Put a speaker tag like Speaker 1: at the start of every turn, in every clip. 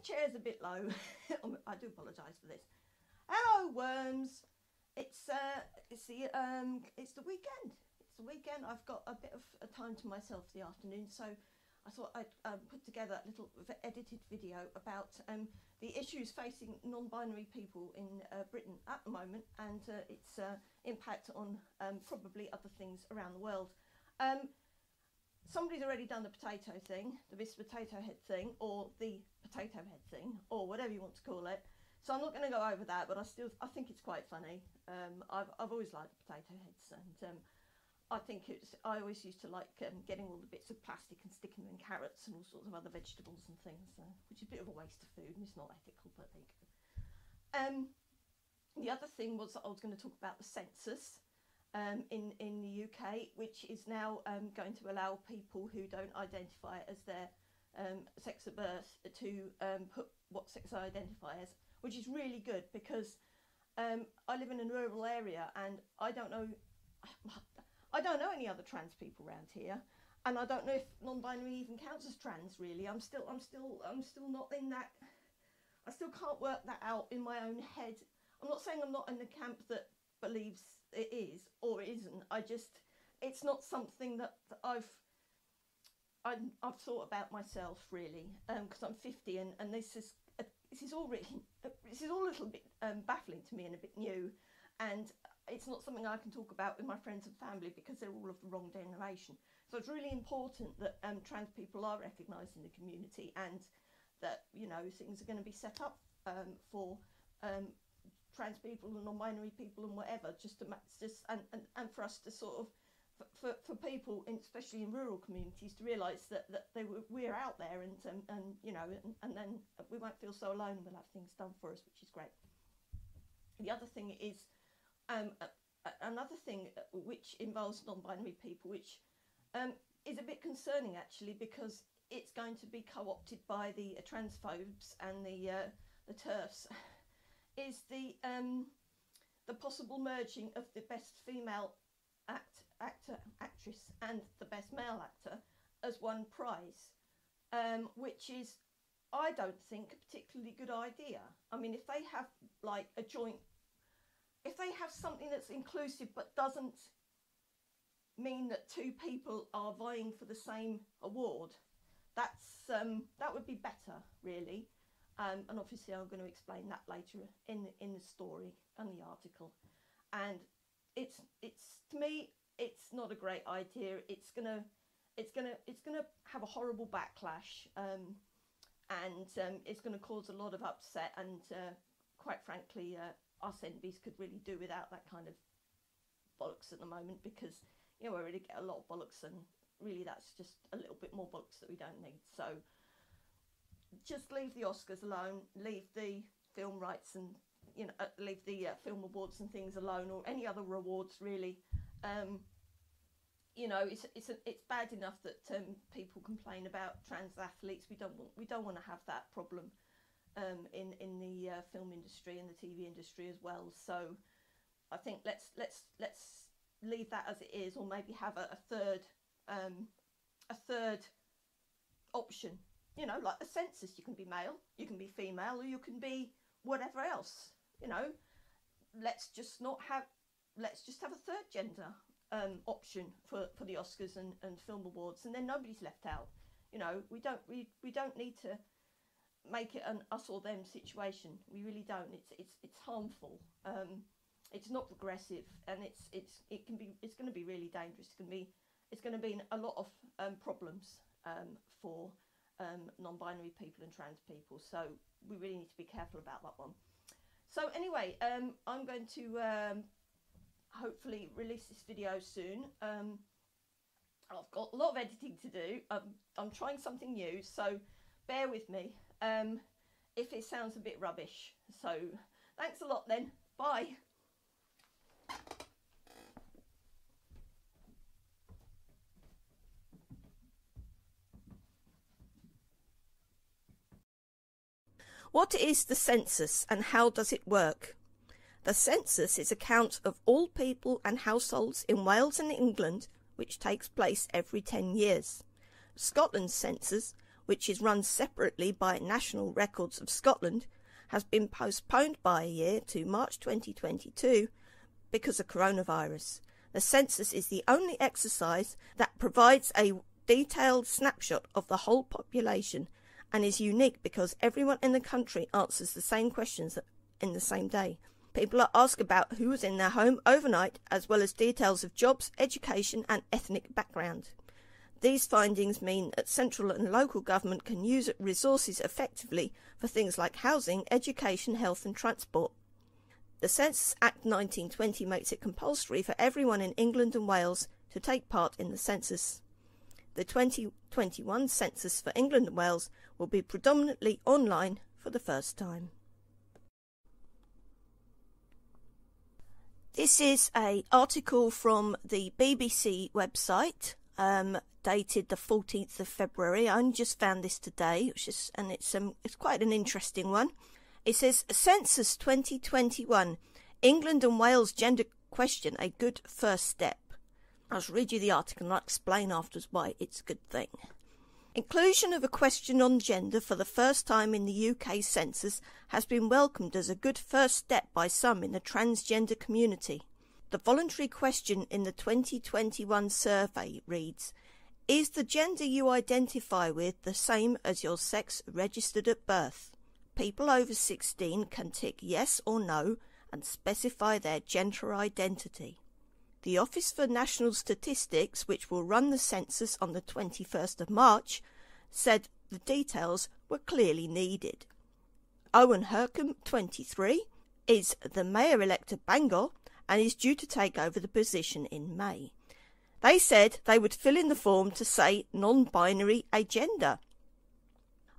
Speaker 1: chair's a bit low. I do apologise for this. Hello, worms. It's the weekend. It's the weekend. I've got a bit of a time to myself the afternoon, so I thought I'd put together a little edited video about the issues facing non-binary people in Britain at the moment, and its impact on probably other things around the world. Somebody's already done the potato thing, the Miss Potato Head thing, or the potato head thing, or whatever you want to call it. So I'm not going to go over that, but I think it's quite funny. I've always liked the potato heads, and I always used to like getting all the bits of plastic and sticking them in carrots and all sorts of other vegetables and things, which is a bit of a waste of food, and it's not ethical, but there you go. The other thing was that I was going to talk about the census. In the UK, which is now going to allow people who don't identify as their sex at birth to put what sex I identify as, which is really good, because I live in a rural area and I don't know any other trans people around here, and I don't know if non-binary even counts as trans. Really, I'm still not in that. I still can't work that out in my own head. I'm not saying I'm not in the camp that believes it is or it isn't. It's not something that I've thought about myself, really, because I'm 50, and this is all a little bit baffling to me and a bit new, and it's not something I can talk about with my friends and family because they're all of the wrong generation. So it's really important that trans people are recognised in the community, and that, you know, things are going to be set up for trans people and non-binary people and whatever, and for us to sort of, for people, especially in rural communities, to realise that we're out there, and you know, and then we won't feel so alone, and we'll have things done for us, which is great. The other thing is another thing which involves non-binary people, which is a bit concerning actually, because it's going to be co-opted by the transphobes and the TERFs. Is the possible merging of the best female actress and the best male actor as one prize, which is, I don't think, a particularly good idea. I mean, if they have like a joint, if they have something that's inclusive but doesn't mean that two people are vying for the same award, that would be better, really. And obviously I'm going to explain that later in the story and the article. And it's to me, it's not a great idea. It's gonna have a horrible backlash, and it's going to cause a lot of upset. And quite frankly, us NBs could really do without that kind of bollocks at the moment, because, you know, we already get a lot of bollocks, and really that's just a little bit more bollocks that we don't need. So just leave the Oscars alone, leave the film rights, and, you know, leave the film awards and things alone, or any other awards, really. You know, it's bad enough that people complain about trans athletes. We don't want to have that problem in the film industry and the TV industry as well. So I think let's leave that as it is, or maybe have a third option. You know, like the census, you can be male, you can be female, or you can be whatever else. You know, let's just have a third gender option for the Oscars and film awards, and then nobody's left out. You know, we don't need to make it an us or them situation. We really don't. It's harmful. It's not progressive, and it's going to be really dangerous. It's going to be a lot of problems for non-binary people and trans people, so we really need to be careful about that one. So anyway, I'm going to hopefully release this video soon. I've got a lot of editing to do. I'm trying something new, so bear with me if it sounds a bit rubbish. So thanks a lot then, bye. What is the census and how does it work? The census is a count of all people and households in Wales and England, which takes place every 10 years. Scotland's census, which is run separately by National Records of Scotland, has been postponed by a year to March 2022 because of coronavirus. The census is the only exercise that provides a detailed snapshot of the whole population and is unique because everyone in the country answers the same questions in the same day. People are asked about who was in their home overnight, as well as details of jobs, education and ethnic background. These findings mean that central and local government can use resources effectively for things like housing, education, health and transport. The Census Act 1920 makes it compulsory for everyone in England and Wales to take part in the census. The 2021 census for England and Wales will be predominantly online for the first time. This is an article from the BBC website, dated the 14th of February. I only just found this today, and it's quite an interesting one. It says, Census 2021, England and Wales gender question, a good first step. I'll read you the article and I'll explain afterwards why it's a good thing. Inclusion of a question on gender for the first time in the UK census has been welcomed as a good first step by some in the transgender community. The voluntary question in the 2021 survey reads, is the gender you identify with the same as your sex registered at birth? People over 16 can tick yes or no and specify their gender identity. The Office for National Statistics, which will run the census on the 21st of March, said the details were clearly needed. Owen Hercombe, 23, is the Mayor-elect of Bangor and is due to take over the position in May. They said they would fill in the form to say non-binary agenda.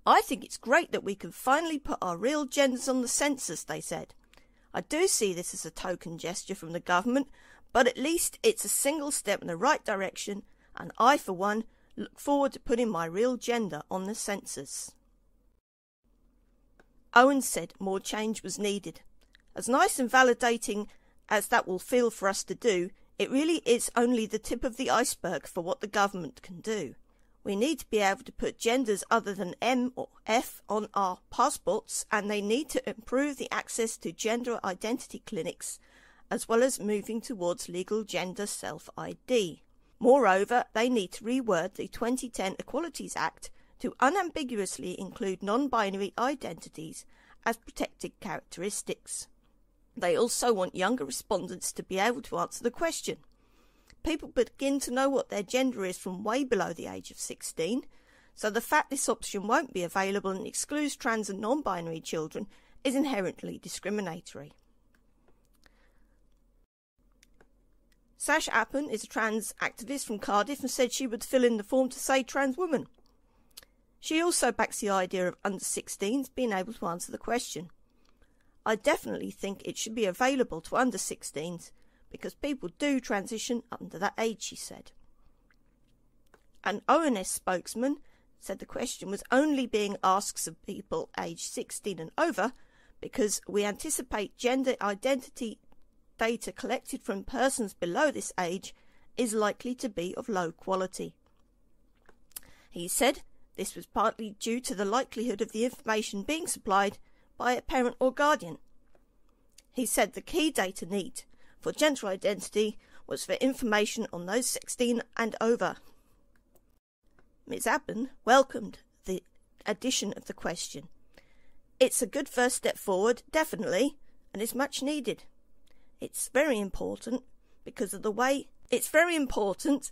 Speaker 1: I think it's great that we can finally put our real genders on the census, they said. I do see this as a token gesture from the government, but at least it's a single step in the right direction, and I, for one, look forward to putting my real gender on the census. Owen said more change was needed. As nice and validating as that will feel for us to do, it really is only the tip of the iceberg for what the government can do. We need to be able to put genders other than M or F on our passports, and they need to improve the access to gender identity clinics, as well as moving towards legal gender self-ID. Moreover, they need to reword the 2010 Equalities Act to unambiguously include non-binary identities as protected characteristics. They also want younger respondents to be able to answer the question. People begin to know what their gender is from way below the age of 16, so the fact this option won't be available and excludes trans and non-binary children is inherently discriminatory. Sash Appen is a trans activist from Cardiff and said she would fill in the form to say trans woman. She also backs the idea of under 16s being able to answer the question. I definitely think it should be available to under 16s because people do transition under that age, she said. An ONS spokesman said the question was only being asked of people aged 16 and over because we anticipate gender identity data collected from persons below this age is likely to be of low quality. He said this was partly due to the likelihood of the information being supplied by a parent or guardian. He said the key data need for gender identity was for information on those 16 and over. Ms. Appen welcomed the addition of the question. It's a good first step forward, definitely, and is much needed. It's very important because of the way it's very important.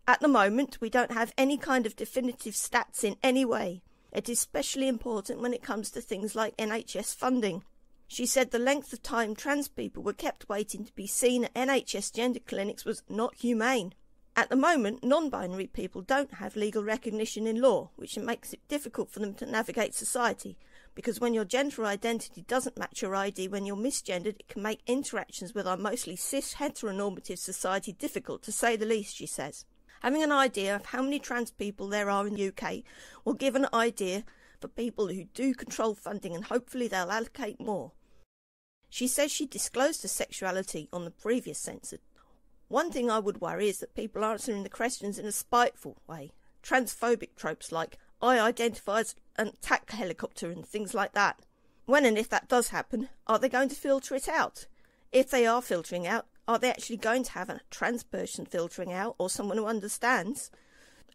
Speaker 1: At the moment, we don't have any kind of definitive stats in any way. It is especially important when it comes to things like NHS funding. She said the length of time trans people were kept waiting to be seen at NHS gender clinics was not humane. At the moment, non-binary people don't have legal recognition in law, which makes it difficult for them to navigate society, because when your gender identity doesn't match your ID when you're misgendered, it can make interactions with our mostly cis heteronormative society difficult, to say the least, she says. Having an idea of how many trans people there are in the UK will give an idea for people who do control funding, and hopefully they'll allocate more. She says she disclosed her sexuality on the previous census. One thing I would worry is that people are answering the questions in a spiteful way. Transphobic tropes like, I identify as an attack helicopter and things like that. When and if that does happen, are they going to filter it out? If they are filtering out, are they actually going to have a trans person filtering out or someone who understands?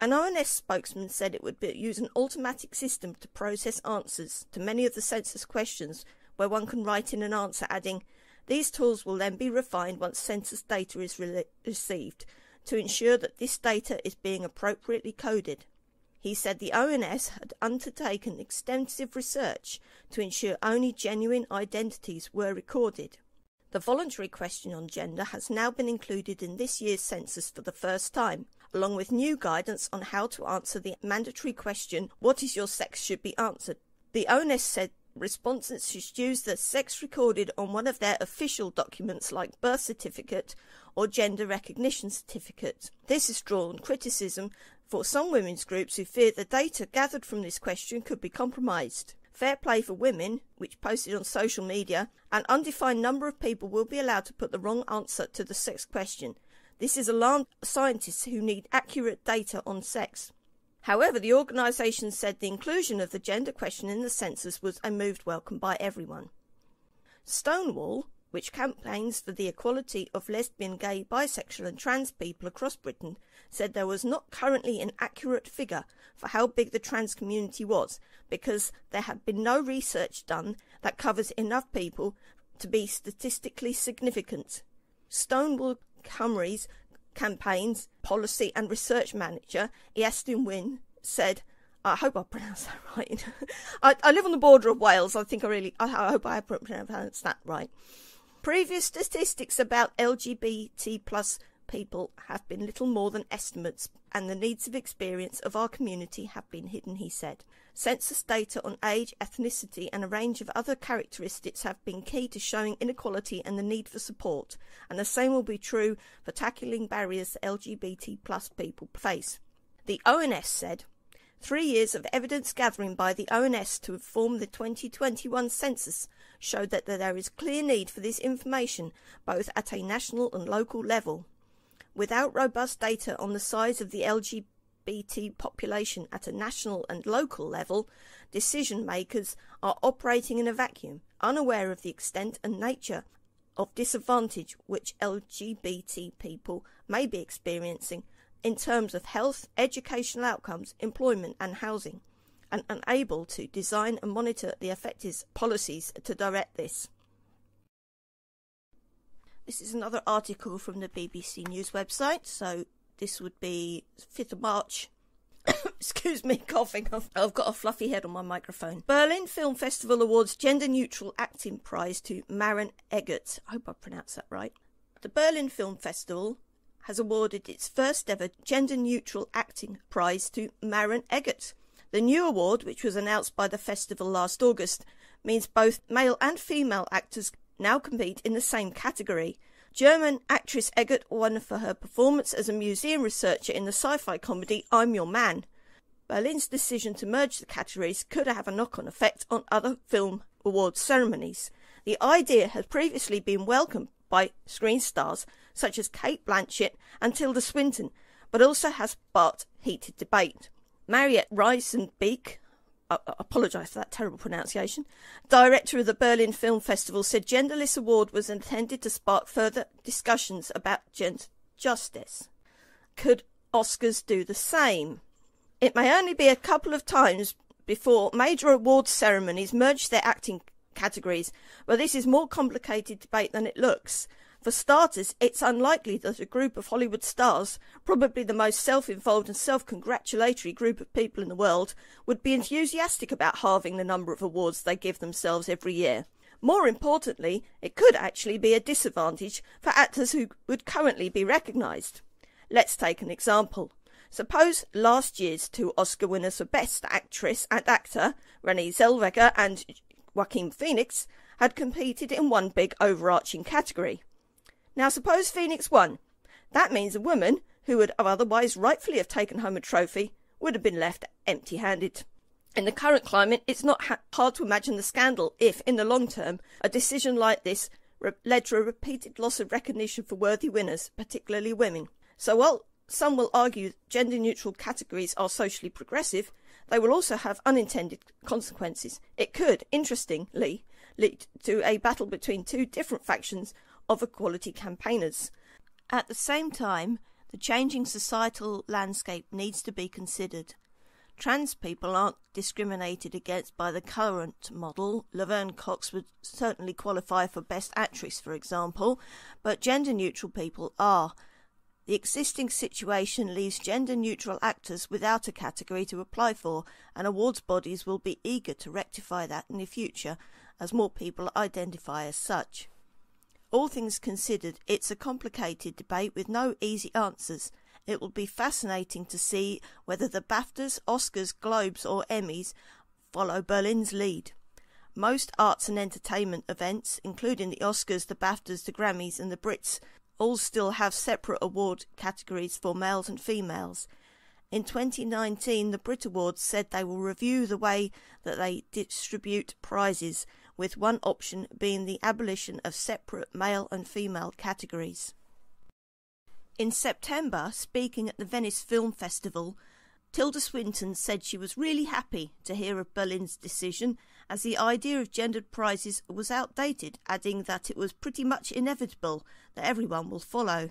Speaker 1: An ONS spokesman said it would use an automatic system to process answers to many of the census questions where one can write in an answer, adding, "These tools will then be refined once census data is received to ensure that this data is being appropriately coded." He said the ONS had undertaken extensive research to ensure only genuine identities were recorded. The voluntary question on gender has now been included in this year's census for the first time, along with new guidance on how to answer the mandatory question, "What is your sex?" should be answered. The ONS said respondents should use the sex recorded on one of their official documents like birth certificate or gender recognition certificate. This has drawn criticism for some women's groups who fear the data gathered from this question could be compromised. Fair Play for Women, which posted on social media, an undefined number of people will be allowed to put the wrong answer to the sex question. This has alarmed scientists who need accurate data on sex. However, the organisation said the inclusion of the gender question in the census was a move welcomed by everyone. Stonewall, which campaigns for the equality of lesbian, gay, bisexual and trans people across Britain, said there was not currently an accurate figure for how big the trans community was, because there had been no research done that covers enough people to be statistically significant. Stonewall Cymru's campaigns, policy and research manager, Iestyn Wynne, said, I hope I pronounced that right. I live on the border of Wales. I hope I pronounced that right. Previous statistics about LGBT plus people have been little more than estimates, and the needs of experience of our community have been hidden, he said. Census data on age, ethnicity and a range of other characteristics have been key to showing inequality and the need for support, and the same will be true for tackling barriers LGBT plus people face. The ONS said, 3 years of evidence gathering by the ONS to inform the 2021 census showed that there is clear need for this information both at a national and local level. Without robust data on the size of the LGBT population at a national and local level, decision makers are operating in a vacuum, unaware of the extent and nature of disadvantage which LGBT people may be experiencing in terms of health, educational outcomes, employment and housing, and unable to design and monitor the effective policies to direct this. This is another article from the BBC News website, so this would be 5th of March. Excuse me, coughing. I've got a fluffy head on my microphone. Berlin Film Festival awards gender-neutral acting prize to Maren Eggert. I hope I pronounced that right. The Berlin Film Festival has awarded its first ever gender-neutral acting prize to Maren Eggert. The new award, which was announced by the festival last August, means both male and female actors now compete in the same category. German actress Eggert won for her performance as a museum researcher in the sci-fi comedy I'm Your Man. Berlin's decision to merge the categories could have a knock-on effect on other film awards ceremonies. The idea has previously been welcomed by screen stars such as Kate Blanchett and Tilda Swinton, but also has sparked heated debate. Mariette Reisenbeek, I apologise for that terrible pronunciation, director of the Berlin Film Festival, said genderless award was intended to spark further discussions about gender justice. Could Oscars do the same? It may only be a couple of times before major awards ceremonies merge their acting categories, but this is more complicated debate than it looks. For starters, it's unlikely that a group of Hollywood stars, probably the most self-involved and self-congratulatory group of people in the world, would be enthusiastic about halving the number of awards they give themselves every year. More importantly, it could actually be a disadvantage for actors who would currently be recognised. Let's take an example. Suppose last year's 2 Oscar winners for Best Actress and Actor, Renée Zellweger and Joaquin Phoenix, had competed in one big overarching category. Now suppose Phoenix won. That means a woman, who would otherwise rightfully have taken home a trophy, would have been left empty-handed. In the current climate, it's not hard to imagine the scandal if, in the long term, a decision like this led to a repeated loss of recognition for worthy winners, particularly women. So while some will argue gender-neutral categories are socially progressive, they will also have unintended consequences. It could, interestingly, lead to a battle between two different factions of equality campaigners. At the same time, the changing societal landscape needs to be considered. Trans people aren't discriminated against by the current model. Laverne Cox would certainly qualify for Best Actress, for example, but gender-neutral people are. The existing situation leaves gender-neutral actors without a category to apply for, and awards bodies will be eager to rectify that in the future as more people identify as such. All things considered, it's a complicated debate with no easy answers. It will be fascinating to see whether the BAFTAs, Oscars, Globes or Emmys follow Berlin's lead. Most arts and entertainment events, including the Oscars, the BAFTAs, the Grammys and the Brits, all still have separate award categories for males and females. In 2019, the Brit Awards said they will review the way that they distribute prizes, with one option being the abolition of separate male and female categories. In September, speaking at the Venice Film Festival, Tilda Swinton said she was really happy to hear of Berlin's decision, as the idea of gendered prizes was outdated, adding that it was pretty much inevitable that everyone will follow.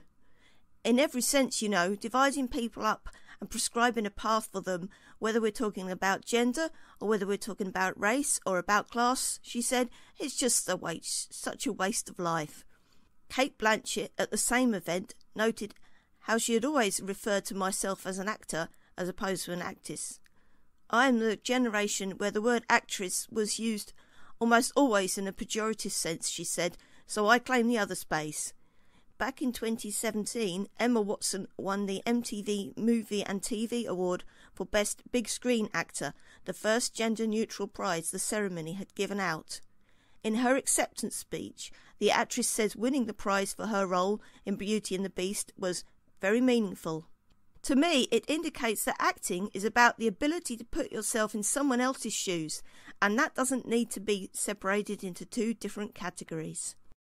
Speaker 1: In every sense, dividing people up and prescribing a path for them, whether we're talking about gender or whether we're talking about race or about class, she said, it's just such a waste of life. Kate Blanchett at the same event noted how she had always referred to myself as an actor as opposed to an actress. I am the generation where the word actress was used almost always in a pejorative sense, she said, so I claim the other space. Back in 2017, Emma Watson won the MTV Movie and TV Award for Best Big Screen Actor, the first gender-neutral prize the ceremony had given out. In her acceptance speech, the actress says winning the prize for her role in Beauty and the Beast was very meaningful. To me, it indicates that acting is about the ability to put yourself in someone else's shoes, and that doesn't need to be separated into two different categories.